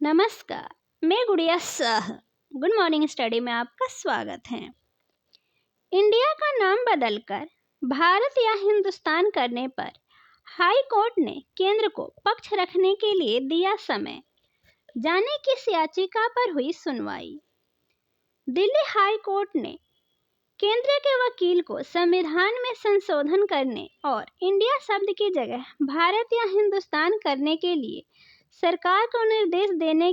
नमस्कार, मैं गुड़िया शाह। गुड मॉर्निंग स्टडी में आपका स्वागत है। इंडिया का नाम बदलकर भारत या हिंदुस्तान करने पर हाई कोर्ट ने केंद्र को पक्ष रखने के लिए दिया समय। जाने किस याचिका पर हुई सुनवाई। दिल्ली हाई कोर्ट ने केंद्र के वकील को संविधान में संशोधन करने और इंडिया शब्द की जगह भारत या हिंदुस्तान करने के लिए सरकार को निर्देश देने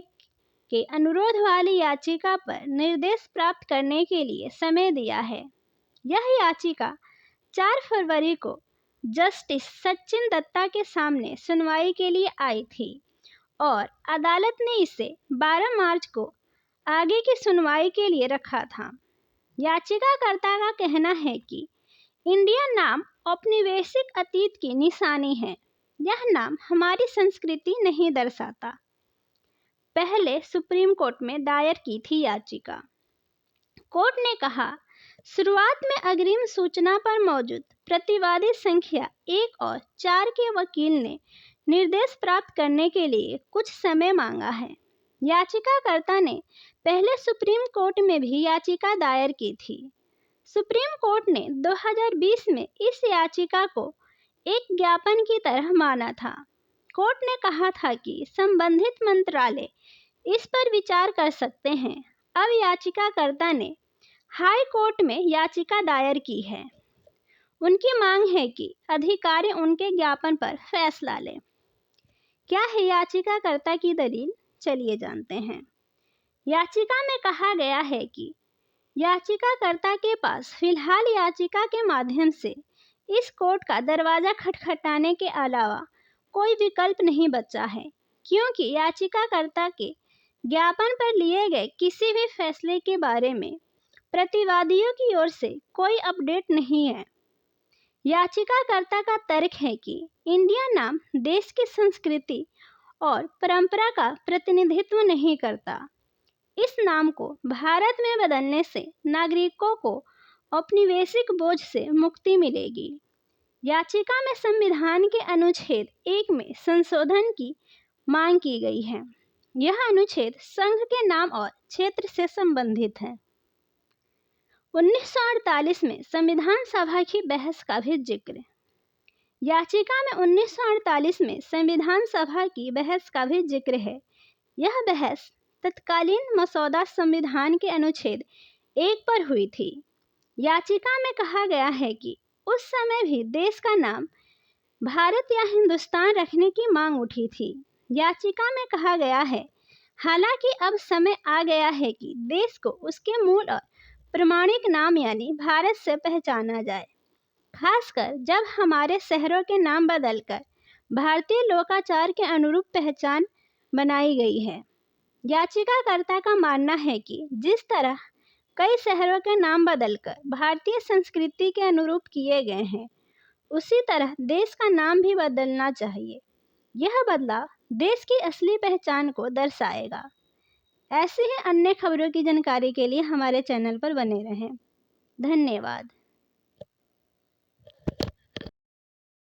के अनुरोध वाली याचिका पर निर्देश प्राप्त करने के लिए समय दिया है। यह याचिका 4 फरवरी को जस्टिस सचिन दत्ता के सामने सुनवाई के लिए आई थी और अदालत ने इसे 12 मार्च को आगे की सुनवाई के लिए रखा था। याचिकाकर्ता का कहना है कि इंडिया नाम औपनिवेशिक अतीत की निशानी है। यह नाम हमारी संस्कृति नहीं दर्शाता। पहले सुप्रीम कोर्ट में दायर की थी याचिका। कोर्ट ने कहा, शुरुआत में अग्रिम सूचना पर मौजूद प्रतिवादी संख्या 1 और 4 के वकील ने निर्देश प्राप्त करने के लिए कुछ समय मांगा है। याचिकाकर्ता ने पहले सुप्रीम कोर्ट में भी याचिका दायर की थी। सुप्रीम कोर्ट ने 2020 में इस याचिका को एक ज्ञापन की तरह माना था। कोर्ट ने कहा था कि संबंधित मंत्रालय इस पर विचार कर सकते हैं। अब याचिकाकर्ता ने हाई कोर्ट में याचिका दायर की है। उनकी मांग है कि अधिकारी उनके ज्ञापन पर फैसला लें। क्या है याचिकाकर्ता की दलील? चलिए जानते हैं। याचिका में कहा गया है कि याचिकाकर्ता के पास फिलहाल याचिका के माध्यम से इस कोर्ट का दरवाजा खटखटाने के अलावा कोई विकल्प नहीं बचा है, क्योंकि याचिकाकर्ता के ज्ञापन पर लिए गए किसी भी फैसले के बारे में प्रतिवादियों की ओर से कोई अपडेट नहीं है। याचिकाकर्ता का तर्क है कि इंडिया नाम देश की संस्कृति और परंपरा का प्रतिनिधित्व नहीं करता। इस नाम को भारत में बदलने से नागरिकों को औपनिवेशिक बोझ से मुक्ति मिलेगी। याचिका में संविधान के अनुच्छेद 1 में संशोधन की मांग की गई है। यह अनुच्छेद संघ के नाम और क्षेत्र से संबंधित है। 1948 में संविधान सभा की बहस का भी जिक्र। याचिका में 1948 में संविधान सभा की बहस का भी जिक्र है। यह बहस तत्कालीन मसौदा संविधान के अनुच्छेद 1 पर हुई थी। याचिका में कहा गया है कि उस समय भी देश का नाम भारत या हिंदुस्तान रखने की मांग उठी थी। याचिका में कहा गया है, हालांकि अब समय आ गया है कि देश को उसके मूल और प्रमाणिक नाम यानी भारत से पहचाना जाए, खासकर जब हमारे शहरों के नाम बदलकर भारतीय लोकाचार के अनुरूप पहचान बनाई गई है। याचिकाकर्ता का मानना है कि जिस तरह कई शहरों के नाम बदलकर भारतीय संस्कृति के अनुरूप किए गए हैं, उसी तरह देश का नाम भी बदलना चाहिए। यह बदलाव देश की असली पहचान को दर्शाएगा। ऐसी ही अन्य खबरों की जानकारी के लिए हमारे चैनल पर बने रहें। धन्यवाद।